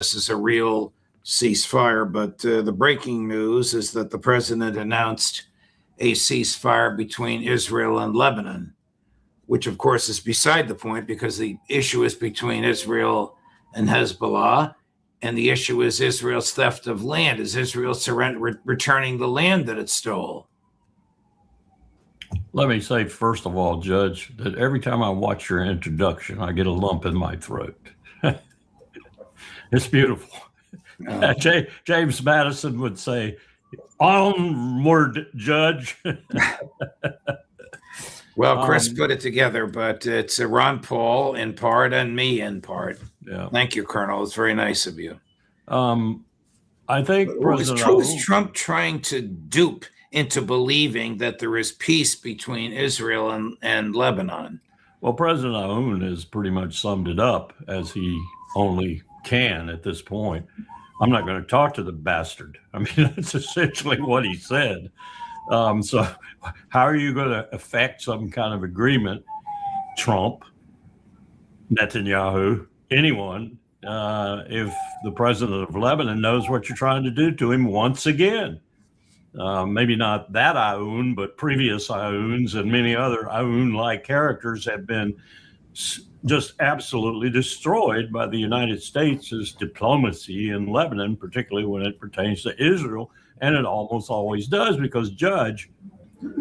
this is a real ceasefire, but the breaking news is that the president announced a ceasefire between Israel and Lebanon, which of course is beside the point because the issue is between Israel and Hezbollah, and the issue is Israel's theft of land. Is Israel returning the land that it stole? Let me say, first of all, Judge, that every time I watch your introduction, I get a lump in my throat. It's beautiful. James Madison would say, "Onward, Judge." Well, Chris put it together, but it's Ron Paul in part and me in part. Yeah. Thank you, Colonel. It's very nice of you. I think was Trump trying to dupe into believing that there is peace between Israel and Lebanon? Well, President Aoun has pretty much summed it up as he only can at this point. I'm not going to talk to the bastard. I mean, that's essentially what he said. So how are you going to affect some kind of agreement, Trump, Netanyahu, anyone, if the president of Lebanon knows what you're trying to do to him once again? Maybe not that Aoun, but previous Aouns and many other Aoun-like characters have been just absolutely destroyed by the United States' diplomacy in Lebanon, particularly when it pertains to Israel. And it almost always does, because, Judge,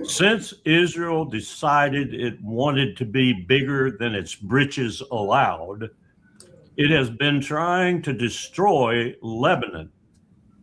since Israel decided it wanted to be bigger than its britches allowed, it has been trying to destroy Lebanon,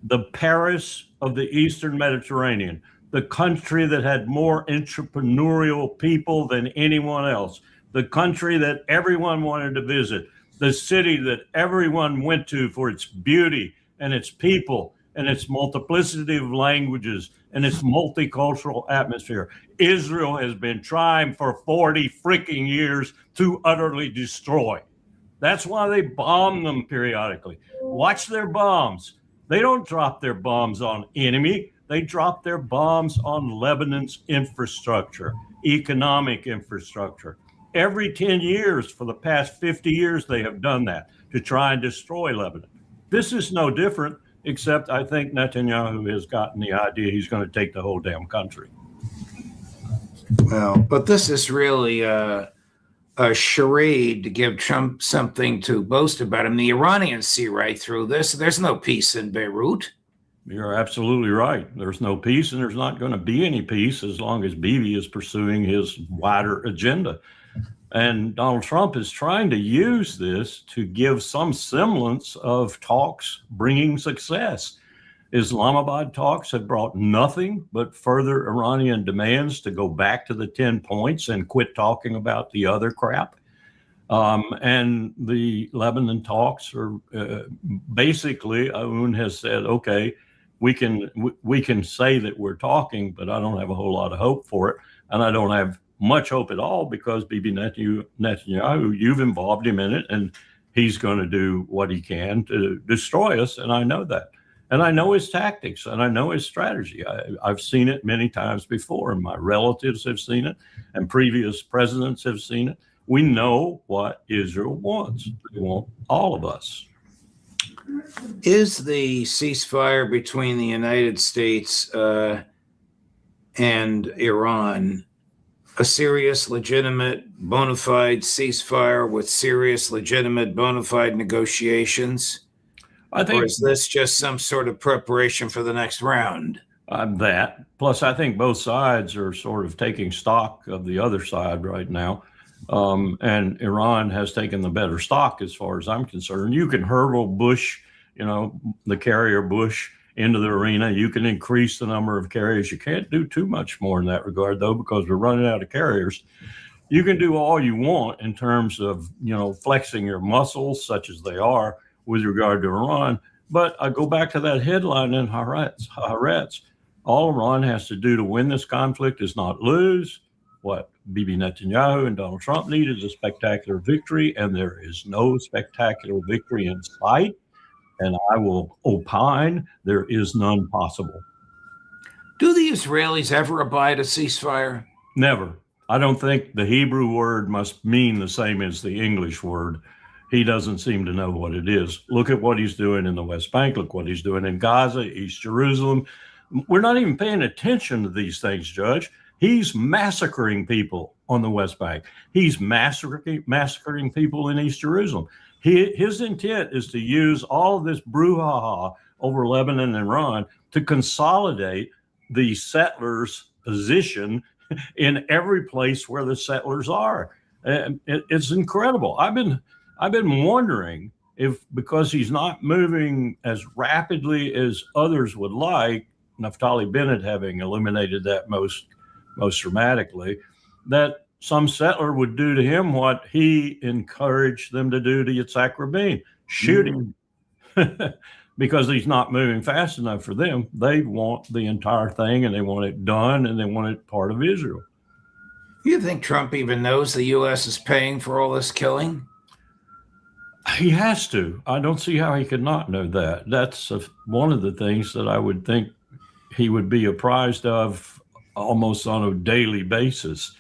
the Paris of the Eastern Mediterranean, the country that had more entrepreneurial people than anyone else, the country that everyone wanted to visit, the city that everyone went to for its beauty and its people and its multiplicity of languages and its multicultural atmosphere. Israel has been trying for 40 freaking years to utterly destroy. That's why they bomb them periodically. Watch their bombs. They don't drop their bombs on enemy. They drop their bombs on Lebanon's infrastructure, economic infrastructure. Every 10 years for the past 50 years, they have done that to try and destroy Lebanon. This is no different, except I think Netanyahu has gotten the idea he's going to take the whole damn country. Well, but this is really a charade to give Trump something to boast about. And the Iranians see right through this. There's no peace in Beirut. You're absolutely right. There's no peace, and there's not going to be any peace as long as Bibi is pursuing his wider agenda. And Donald Trump is trying to use this to give some semblance of talks bringing success. Islamabad talks have brought nothing but further Iranian demands to go back to the 10 points and quit talking about the other crap. And the Lebanon talks are basically, Aoun has said, okay, we can say that we're talking, but I don't have a whole lot of hope for it. And I don't have much hope at all, because Bibi Netanyahu, you've involved him in it, and he's going to do what he can to destroy us. And I know that. And I know his tactics, and I know his strategy. I've seen it many times before, and my relatives have seen it, and previous presidents have seen it. We know what Israel wants. They want all of us. Is the ceasefire between the United States and Iran a serious, legitimate, bona fide ceasefire with serious, legitimate, bona fide negotiations? I think, or is this just some sort of preparation for the next round? That. Plus, I think both sides are sort of taking stock of the other side right now. And Iran has taken the better stock as far as I'm concerned. You can hurl Bush, the carrier Bush, into the arena. You can increase the number of carriers. You can't do too much more in that regard, though, because we're running out of carriers. You can do all you want in terms of, flexing your muscles, such as they are, with regard to Iran. But I go back to that headline in Haaretz. All Iran has to do to win this conflict is not lose. What Bibi Netanyahu and Donald Trump need is a spectacular victory, and there is no spectacular victory in sight. And I will opine there is none possible. Do the Israelis ever abide a ceasefire? Never. I don't think the Hebrew word must mean the same as the English word. he doesn't seem to know what it is. Look at what he's doing in the West Bank. Look what he's doing in Gaza, East Jerusalem. We're not even paying attention to these things, Judge. He's massacring people on the West Bank. He's massacring people in East Jerusalem. His intent is to use all of this brouhaha over Lebanon and Iran to consolidate the settlers' position in every place where the settlers are. And it's incredible. I've been wondering if, because he's not moving as rapidly as others would like, Naftali Bennett having illuminated that most dramatically, that some settler would do to him what he encouraged them to do to Yitzhak Rabin, shoot him. Because he's not moving fast enough for them. They want the entire thing, and they want it done, and they want it part of Israel. You think Trump even knows the U.S. is paying for all this killing? He has to. I don't see how he could not know that. That's one of the things that I would think he would be apprised of almost on a daily basis,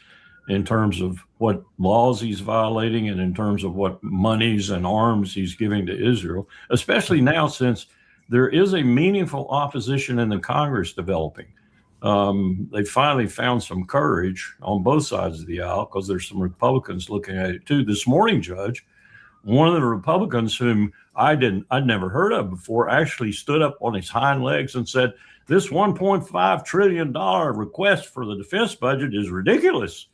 in terms of what laws he's violating and in terms of what monies and arms he's giving to Israel, especially now since there is a meaningful opposition in the Congress developing. They finally found some courage on both sides of the aisle, because there's some Republicans looking at it too. This morning, Judge, one of the Republicans whom I'd never heard of before actually stood up on his hind legs and said, this $1.5 trillion request for the defense budget is ridiculous.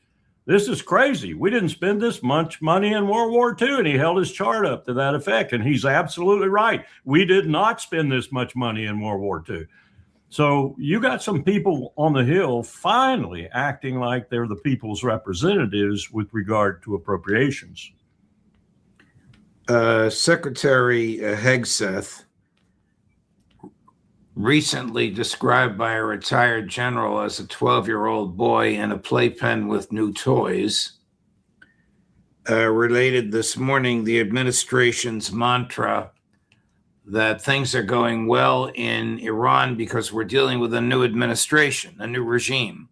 This is crazy. We didn't spend this much money in World War II. And he held his chart up to that effect. And he's absolutely right. We did not spend this much money in World War II. So you got some people on the Hill finally acting like they're the people's representatives with regard to appropriations. Secretary Hegseth, recently described by a retired general as a 12-year-old boy in a playpen with new toys, related this morning the administration's mantra that things are going well in Iran because we're dealing with a new administration, a new regime.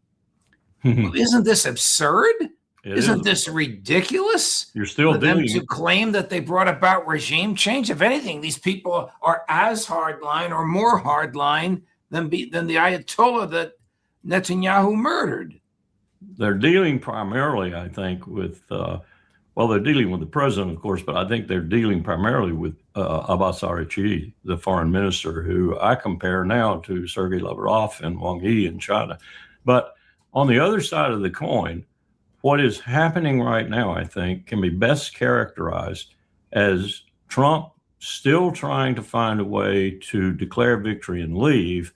Well, isn't this absurd? Isn't this ridiculous? You're still for them to claim that they brought about regime change. If anything, these people are as hardline or more hardline than the Ayatollah that Netanyahu murdered. They're dealing primarily, I think, with they're dealing with the president, of course, but I think they're dealing primarily with Abbas Araghchi, the foreign minister, who I compare now to Sergei Lavrov and Wang Yi in China. But on the other side of the coin, what is happening right now, I think, can be best characterized as Trump still trying to find a way to declare victory and leave,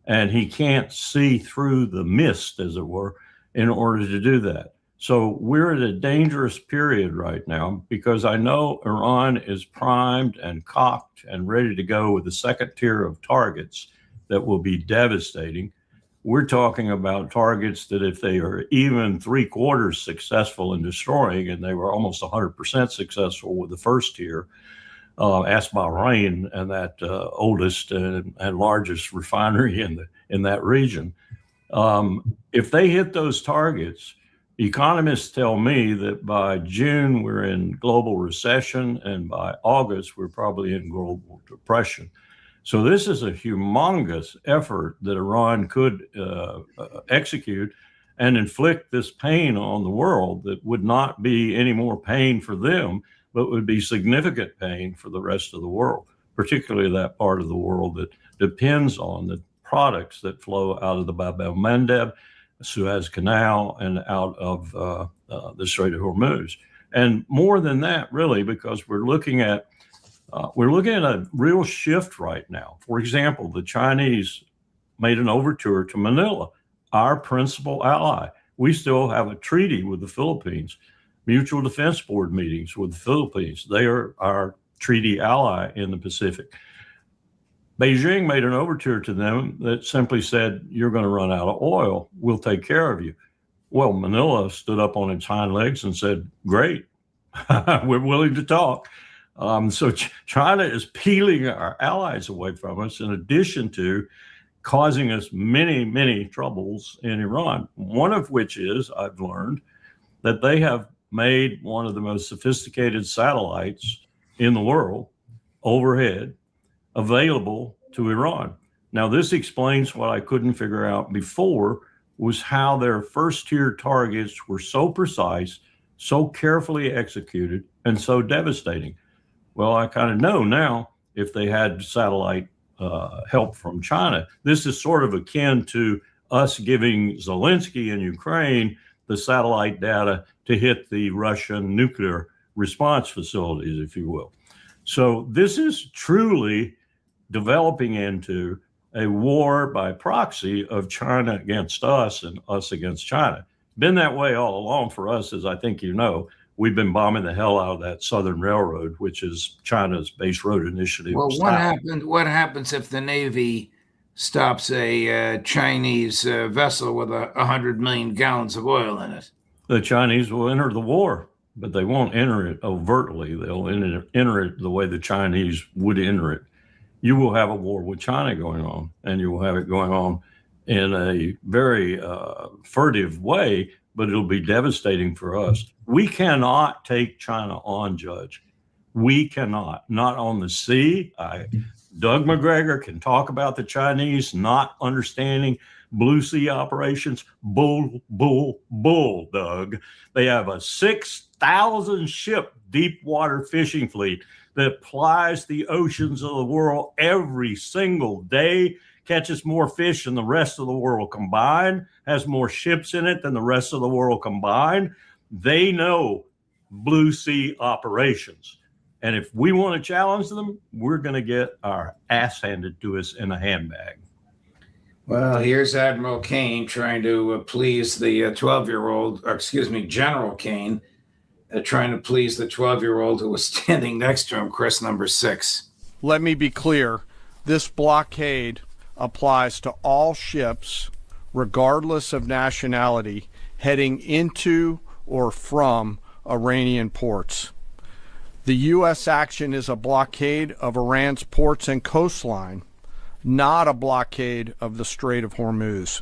and he can't see through the mist, as it were, in order to do that. So we're at a dangerous period right now, because I know Iran is primed and cocked and ready to go with a second tier of targets that will be devastating. We're talking about targets that if they are even 3/4 successful in destroying, and they were almost 100% successful with the first tier, ask Bahrain and that oldest and largest refinery in that region. If they hit those targets, economists tell me that by June we're in global recession, and by August we're probably in global depression. So this is a humongous effort that Iran could execute and inflict this pain on the world that would not be any more pain for them, but would be significant pain for the rest of the world, particularly that part of the world that depends on the products that flow out of the Bab el-Mandeb, Suez Canal, and out of the Strait of Hormuz. And more than that, really, because we're looking at a real shift right now. For example, the Chinese made an overture to Manila, our principal ally. We still have a treaty with the Philippines, mutual defense board meetings with the Philippines. They are our treaty ally in the Pacific. Beijing made an overture to them that simply said, you're going to run out of oil. We'll take care of you. Well, Manila stood up on its hind legs and said, great, we're willing to talk. So China is peeling our allies away from us, in addition to causing us many, many troubles in Iran, one of which is, I've learned, that they have made one of the most sophisticated satellites in the world overhead available to Iran. Now, this explains what I couldn't figure out before, was how their first tier targets were so precise, so carefully executed, and so devastating. Well, I kind of know now if they had satellite help from China. This is sort of akin to us giving Zelensky in Ukraine the satellite data to hit the Russian nuclear response facilities, if you will. So this is truly developing into a war by proxy of China against us and us against China. Been that way all along for us, as I think you know. We've been bombing the hell out of that Southern Railroad, which is China's base road initiative. Well, what happens if the Navy stops a Chinese vessel with 100 million gallons of oil in it? The Chinese will enter the war, but they won't enter it overtly. They'll enter it the way the Chinese would enter it. You will have a war with China going on, and you will have it going on in a very furtive way, but it'll be devastating for us. We cannot take China on, Judge. We cannot. Not on the sea. Doug McGregor can talk about the Chinese not understanding blue sea operations. Bull, Doug. They have a 6,000 ship deep water fishing fleet that plies the oceans of the world every single day, catches more fish than the rest of the world combined, has more ships in it than the rest of the world combined. They know blue sea operations. And if we want to challenge them, we're going to get our ass handed to us in a handbag. Well, here's Admiral Kane trying to please the 12-year-old, General Kane, trying to please the 12-year-old who was standing next to him, Chris, number 6. Let me be clear. This blockade applies to all ships, regardless of nationality, heading into or from Iranian ports. The U.S. action is a blockade of Iran's ports and coastline, not a blockade of the Strait of Hormuz.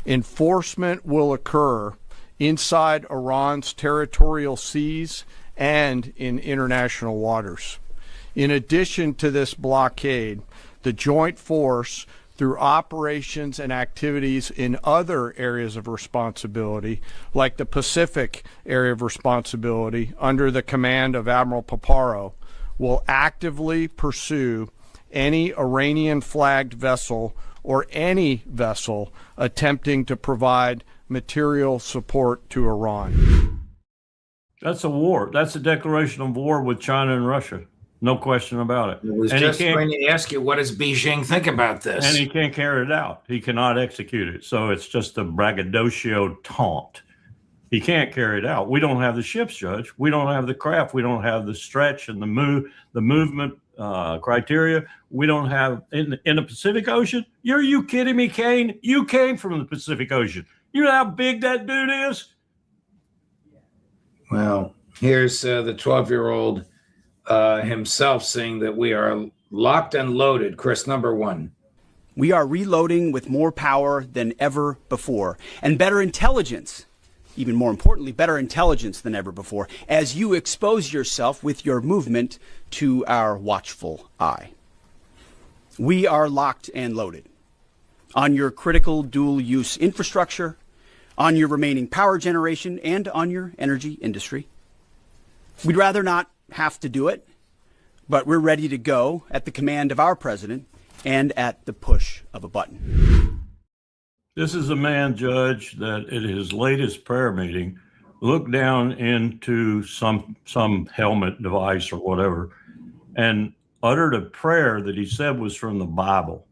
Enforcement will occur inside Iran's territorial seas and in international waters. In addition to this blockade, the joint force, through operations and activities in other areas of responsibility, like the Pacific area of responsibility under the command of Admiral Paparo, will actively pursue any Iranian-flagged vessel or any vessel attempting to provide material support to Iran. That's a war. That's a declaration of war with China and Russia. No question about it. I was just going to ask you, what does Beijing think about this? And he can't carry it out. He cannot execute it. So it's just a braggadocio taunt. He can't carry it out. We don't have the ships, Judge. We don't have the craft. We don't have the stretch and the movement criteria. We don't have in the Pacific Ocean. Are you kidding me, Kane? You came from the Pacific Ocean. You know how big that dude is? Well, here's the 12-year-old himself saying that we are locked and loaded. Chris, number 1. We are reloading with more power than ever before, and better intelligence, even more importantly, better intelligence than ever before, as you expose yourself with your movement to our watchful eye. We are locked and loaded on your critical dual-use infrastructure, on your remaining power generation, and on your energy industry. We'd rather not have to do it, but we're ready to go at the command of our president and at the push of a button. This is a man, Judge, that at his latest prayer meeting looked down into some helmet device or whatever and uttered a prayer that he said was from the Bible.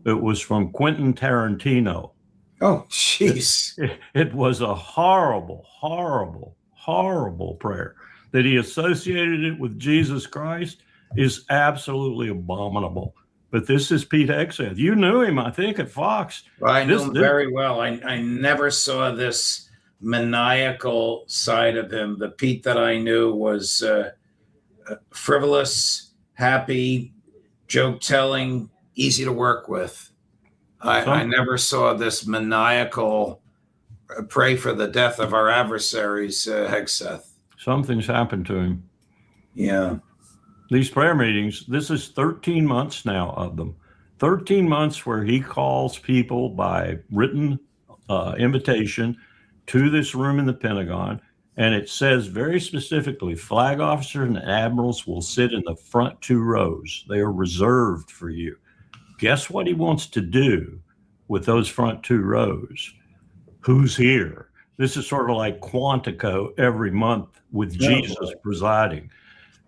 It was from Quentin Tarantino. Oh, jeez. It was a horrible, horrible, horrible prayer. That he associated it with Jesus Christ is absolutely abominable. But this is Pete Hegseth. You knew him, I think, at Fox. Well, I knew him very well. I never saw this maniacal side of him. The Pete that I knew was frivolous, happy, joke-telling, easy to work with. I never saw this maniacal pray for the death of our adversaries, Hegseth. Something's happened to him. Yeah. these prayer meetings, this is 13 months now of them. 13 months where he calls people by written invitation to this room in the Pentagon. And it says very specifically, flag officers and admirals will sit in the front 2 rows. They are reserved for you. Guess what he wants to do with those front 2 rows? Who's here? This is sort of like Quantico every month with Jesus presiding.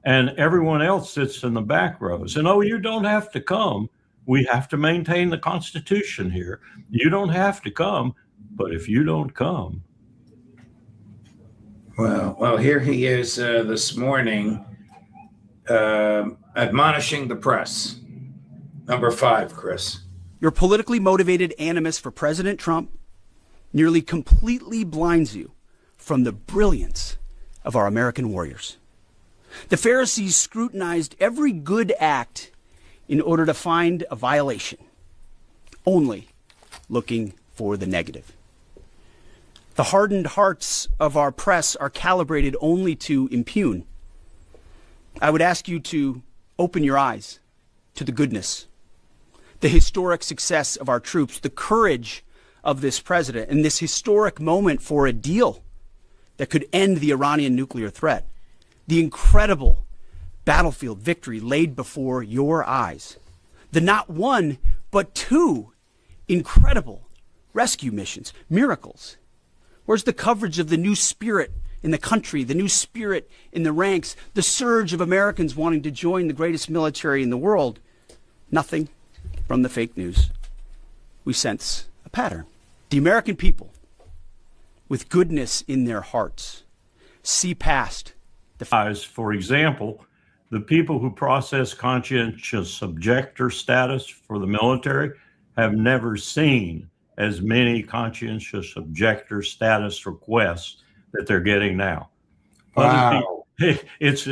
And everyone else sits in the back rows. And, oh, you don't have to come. We have to maintain the Constitution here. You don't have to come. But if you don't come. Well, here he is this morning admonishing the press. Number 5, Chris. Your politically motivated animus for President Trump nearly completely blinds you from the brilliance of our American warriors. The Pharisees scrutinized every good act in order to find a violation, only looking for the negative. The hardened hearts of our press are calibrated only to impugn. I would ask you to open your eyes to the goodness, the historic success of our troops, the courage of this president, and this historic moment for a deal that could end the Iranian nuclear threat, the incredible battlefield victory laid before your eyes, the not 1, but 2 incredible rescue missions, miracles. Where's the coverage of the new spirit in the country, the new spirit in the ranks, the surge of Americans wanting to join the greatest military in the world? Nothing from the fake news. We sense a pattern. The American people, with goodness in their hearts, see past the As, for example, the people who process conscientious objector status for the military have never seen as many conscientious objector status requests that they're getting now. Wow. It's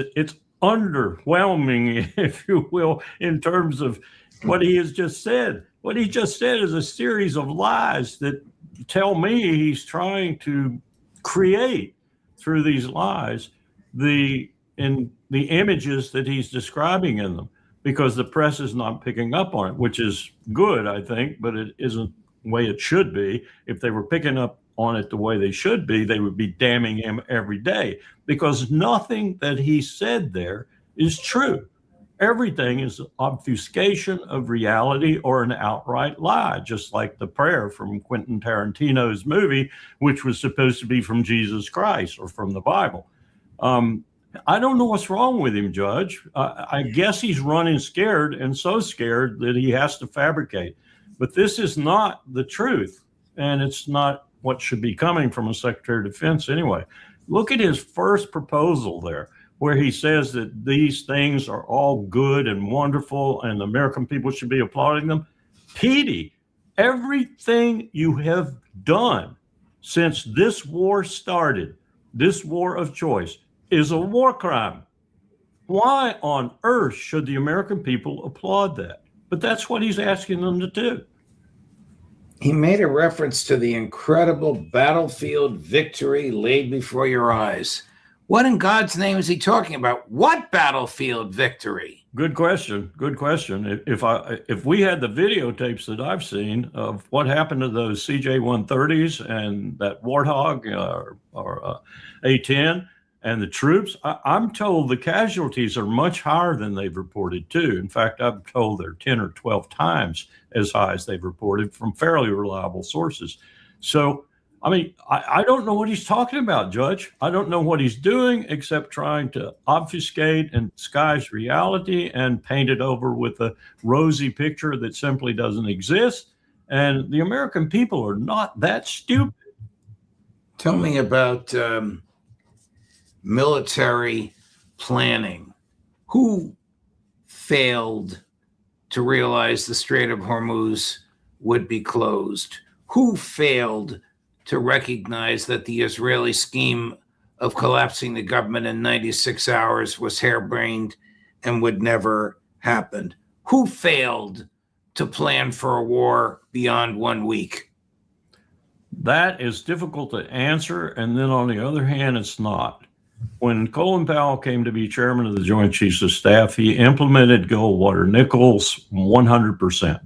underwhelming, if you will, in terms of what he has just said. What he just said is a series of lies that tell me he's trying to create through these lies the images that he's describing in them, because the press is not picking up on it, which is good, I think, but it isn't the way it should be. If they were picking up on it the way they should be, they would be damning him every day, because nothing that he said there is true. Everything is obfuscation of reality or an outright lie, just like the prayer from Quentin Tarantino's movie, which was supposed to be from Jesus Christ or from the Bible. I don't know what's wrong with him, Judge. I guess he's running scared, and so scared that he has to fabricate. But this is not the truth, and it's not what should be coming from a Secretary of Defense anyway. Look at his first proposal there, where he says that these things are all good and wonderful and the American people should be applauding them. Petey, everything you have done since this war started, this war of choice, is a war crime. Why on earth should the American people applaud that? But that's what he's asking them to do. He made a reference to the incredible battlefield victory laid before your eyes. What in God's name is he talking about? What battlefield victory? Good question. Good question. If we had the videotapes that I've seen of what happened to those CJ-130s and that Warthog or A-10 and the troops, I'm told the casualties are much higher than they've reported too. In fact, I'm told they're 10 or 12 times as high as they've reported from fairly reliable sources. So, I mean, I don't know what he's talking about, Judge. I don't know what he's doing except trying to obfuscate and disguise reality and paint it over with a rosy picture that simply doesn't exist. And the American people are not that stupid. Tell me about military planning. Who failed to realize the Strait of Hormuz would be closed? Who failed to recognize that the Israeli scheme of collapsing the government in 96 hours was harebrained and would never happen? Who failed to plan for a war beyond 1 week? That is difficult to answer. And then on the other hand, it's not. When Colin Powell came to be chairman of the Joint Chiefs of Staff, he implemented Goldwater-Nichols 100%.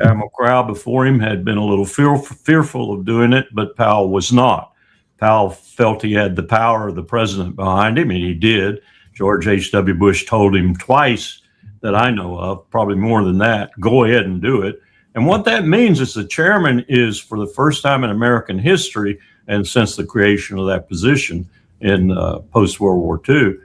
Admiral Crowell before him had been a little fearful of doing it, but Powell was not. Powell felt he had the power of the president behind him, and he did. George H.W. Bush told him twice that I know of, probably more than that, go ahead and do it. And what that means is the chairman is, for the first time in American history, and since the creation of that position in post-World War II,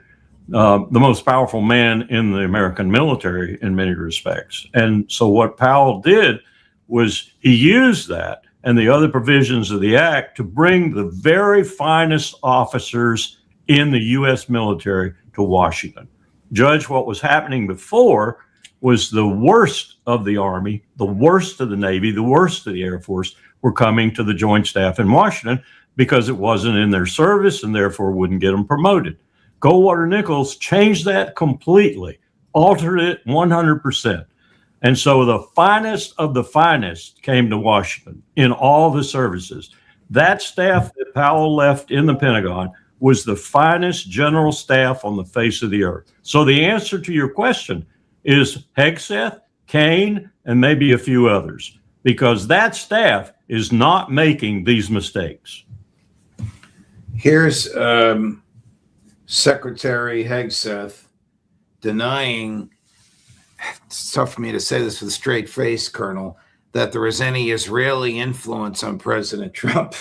the most powerful man in the American military in many respects. And so what Powell did was he used that and the other provisions of the act to bring the very finest officers in the U.S. military to Washington. Judge, what was happening before was the worst of the Army, the worst of the Navy, the worst of the Air Force were coming to the Joint Staff in Washington because it wasn't in their service and therefore wouldn't get them promoted. Goldwater-Nichols changed that completely, altered it 100%. And so the finest of the finest came to Washington in all the services. That staff that Powell left in the Pentagon was the finest general staff on the face of the earth. So the answer to your question is Hegseth, Kane, and maybe a few others, because that staff is not making these mistakes. Here's Secretary Hegseth denying, it's tough for me to say this with a straight face, Colonel, that there is any Israeli influence on President Trump.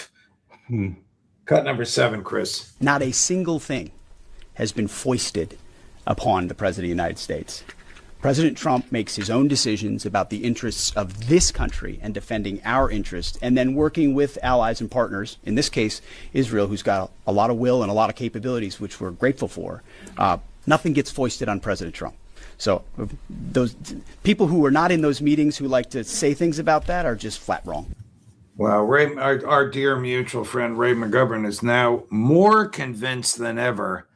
Cut number 7, Chris. Not a single thing has been foisted upon the President of the United States. President Trump makes his own decisions about the interests of this country and defending our interests, and then working with allies and partners, in this case, Israel, who's got a lot of will and a lot of capabilities, which we're grateful for. Nothing gets foisted on President Trump. So those people who are not in those meetings who like to say things about that are just flat wrong. Well, Ray, our dear mutual friend Ray McGovern is now more convinced than ever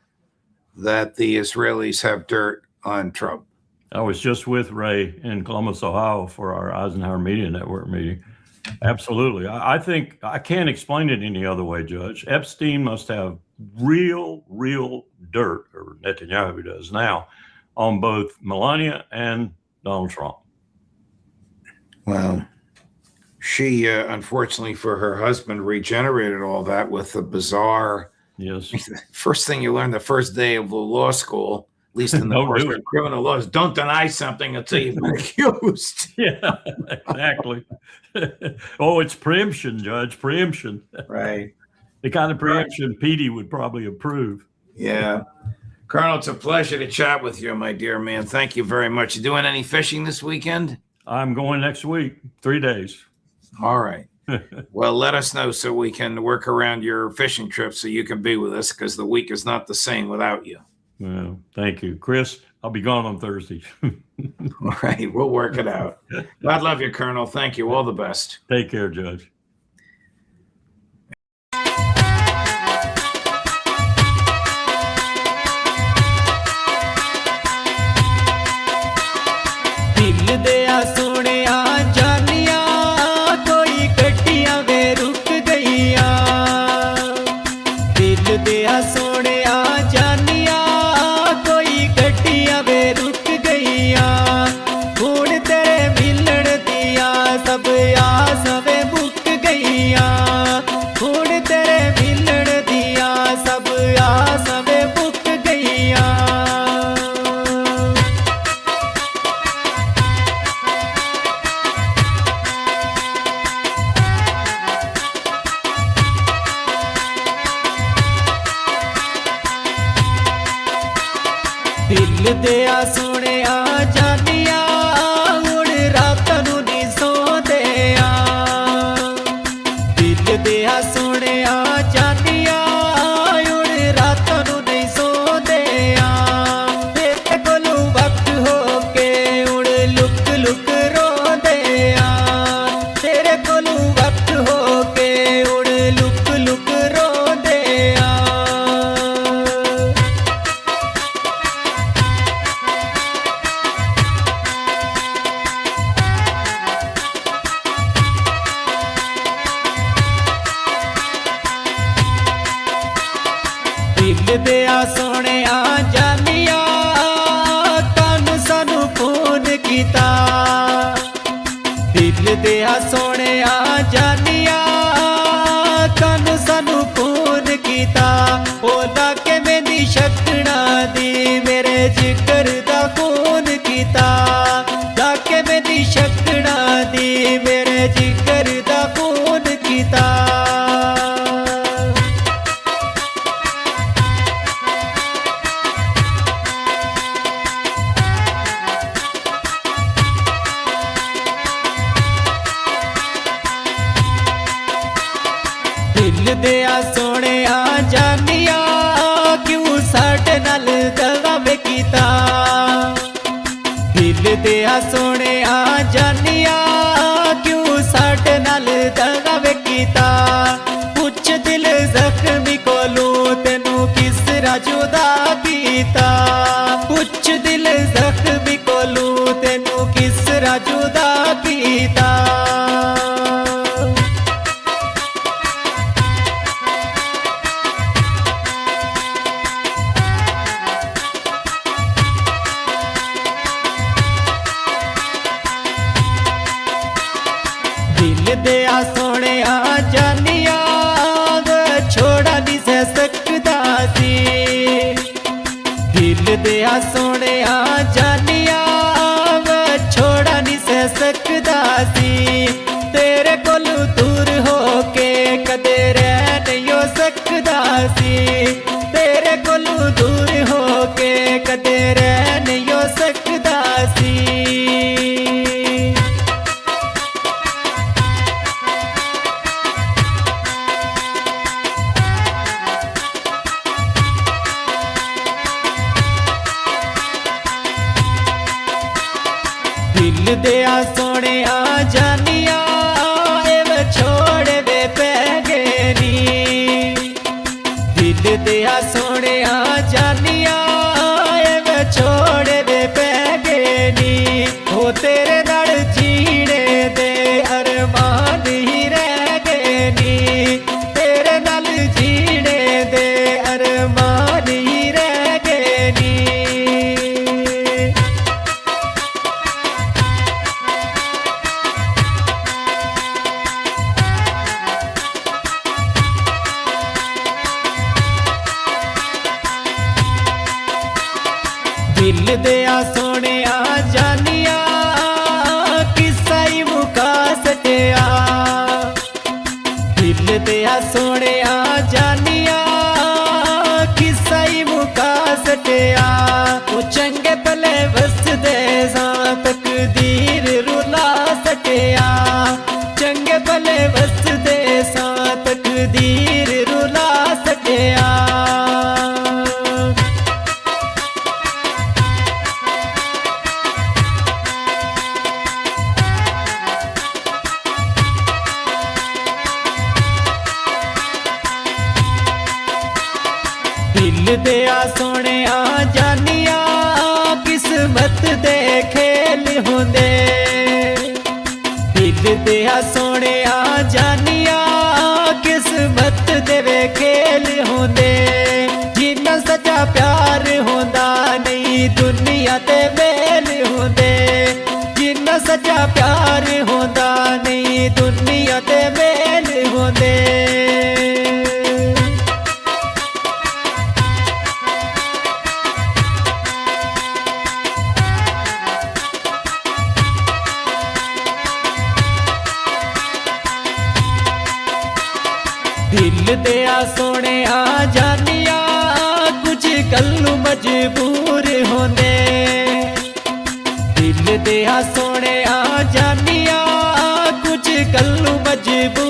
that the Israelis have dirt on Trump. I was just with Ray in Columbus, Ohio for our Eisenhower Media Network meeting. Absolutely. I think I can't explain it any other way, Judge. Epstein must have real dirt, or Netanyahu does now, on both Melania and Donald Trump. Well, she, unfortunately for her husband, regenerated all that with the bizarre. Yes. First thing you learn the first day of law school, at least in the course of criminal laws, don't deny something until you've been accused. Yeah, exactly. Oh, it's preemption, Judge, preemption. Right. The kind of preemption Petey would probably approve. Yeah. Colonel, it's a pleasure to chat with you, my dear man. Thank you very much. You doing any fishing this weekend? I'm going next week, 3 days. All right. Well, let us know so we can work around your fishing trip so you can be with us, because the week is not the same without you. Well, thank you. Chris, I'll be gone on Thursday. All right. We'll work it out. God love you, Colonel. Thank you. All the best. Take care, Judge. ਦਿਲ ਦਿਆ ਸੋਹਣਿਆ ਜਾਨੀਆਂ ਤਨ ਸਾਨੂੰ phone ਕੀਤਾ ਦਿਲ ਦਿਆ ਸੋਹਣਿਆ ਜਾਨੀਆਂ ਤਨ ਸਾਨੂੰ ਫੋਨ ਕੀਤਾ ਉਹਦਾ ਕਿਵੇਂ ਦੀ ਸ਼ਕਣਾ ਦੀ ਮੇਰੇ ਜਿਗਰ ਦਾ ਫੋਨ ਕੀਤਾ ਦਾ ਕਿਵੇਂ ਦੀ ਸ਼ਕਣਾ ਦੀ ਮੇਰੇ ਜਿਗਰ ਦਾ ਫੋਨ ਕੀਤਾ ਦਿਲ ਦਿਆ ਸੋਹਣਿਆ ਜਾਨੀਆਂ ਕਿਉਂ ਸਾਡੇ ਨਾਲ ਦਗਾ ਵੇ ਕੀਤਾ ਦਿਲ ਦਿਆ ਸੋਹਣਿਆ ਜਾਨੀਆਂ ਕਿਉਂ ਸਾਡੇ ਨਾਲ ਦਗਾ ਵੇ ਕੀਤਾ ਪੁੱਛ ਦਿਲ ਜ਼ਖਮੀ ਕੋਲੋਂ ਤੈਨੂੰ ਕਿਸ ਤਰ੍ਹਾਂ ਜੁਦਾ ਕੀਤਾ ਪੁੱਛ ਦਿਲ ਜ਼ਖਮੀ ਕੋਲੋਂ ਤੈਨੂੰ ਕਿਸ ਤਰ੍ਹਾਂ ਜੁਦਾ ਕੀਤਾ ਦਿਲ ਦਿਆ ਸੋਹਣਿਆ ਜਾਨੀਆਂ ਛੋੜਾ ਨਹੀਂ ਸਹਿ ਸਕਦਾ ਸੀ ਦਿਲ ਦਿਆ ਸੋਹਣਿਆ ਜਾਨੀਆਂ ਛੋੜਾ ਨਹੀਂ ਸਹਿ ਸਕਦਾ ਸੀ ਤੇਰੇ ਕੋਲੋਂ ਦੂਰ ਹੋ ਕੇ ਕਦੇ ਰਹਿ ਨਹੀਂ ਹੋ ਸਕਦਾ ਸੀ ਤੇਰੇ ਕੋਲੋਂ ਦੂਰ ਹੋ ਕੇ ਕਦੇ ਰਹਿ ਨਹੀਂ ਹੋ ਸਕਦਾ ਸੀ ਦਿਲ ਦਿਆ ਸੋਹਣਿਆ ਜਾਨੀਆਂ ਇਹ ਵਿਛੋੜ ਵੇ ਪੈ ਗਏ ਨੀ ਦਿਲ ਦਿਆ ਸੋਹਣਿਆ ਜਾਨੀਆਂ ਇਹ ਵਿਛੋੜ ਵੇ ਪੈ ਗਏ ਨੀ ਉਹ ਤੇਰੇ ਨਾਲ ਜੀਣੇ ਦੇ ਅਰਮਾਨ ਹੀ ਰਹਿ ਗਏ ਨੀ ਤੇਰੇ ਨਾਲ ਜੀਣੇ ਦੇ ਅਰਮਾਨ ਹੀ ਰਹਿ ਗਏ ਨੀ ਦਿਲ ਦਿਆ ਸੋਹਣਿਆ ਜਾਨੀਆਂ ਕਿੱਸਾ ਹੀ ਮੁਕਾ ਸਕਿਆ ਦਿਲ ਦਿਆ ਸੋਹਣਿਆ ਜਾਨੀਆਂ ਕਿੱਸਾ ਹੀ ਮੁਕਾ ਸਕਿਆ ਉਹ ਚੰਗੇ ਭਲੇ ਵਸਦੇ ਸਾਂ ਤਕਦੀਰ ਰੁਲਾ ਸਕਿਆ ਚੰਗੇ ਭਲੇ ਵਸਦੇ ਸਾਂ ਤਕਦੀਰ ਰੁਲਾ ਸਕਿਆ ਦਿਲ ਦਿਆ ਸੋਹਣਿਆ ਜਾਨੀਆਂ ਕਿਸਮਤ ਦੇ ਖੇਲ ਹੁੰਦੇ ਦਿਲ ਦਿਆ ਸੋਹਣਿਆ ਜਾਨੀਆਂ ਕਿਸਮਤ ਦੇ ਵੇ ਖੇਲ ਹੁੰਦੇ ਜਿੰਨਾ ਸੱਚਾ ਪਿਆਰ ਹੁੰਦਾ ਨਹੀਂ ਦੁਨੀਆ ਤੇ ਮੇਲ ਹੁੰਦੇ ਜਿੰਨਾ ਸੱਚਾ ਪਿਆਰ ਹੁੰਦਾ ਨਹੀਂ ਦੁਨੀਆ ਤੇ ਮੇਲ ਹੁੰਦੇ ਦਿਲ ਦਿਆ ਸੋਹਣਿਆ ਜਾਨੀਆਂ ਕੁਝ ਗੱਲੋਂ ਮਜਬੂਰ ਹੁੰਦੇ ਦਿਲ ਦਿਆ ਸੋਹਣਿਆ ਜਾਨੀਆਂ ਕੁਝ ਗੱਲੋਂ ਮਜਬੂਰ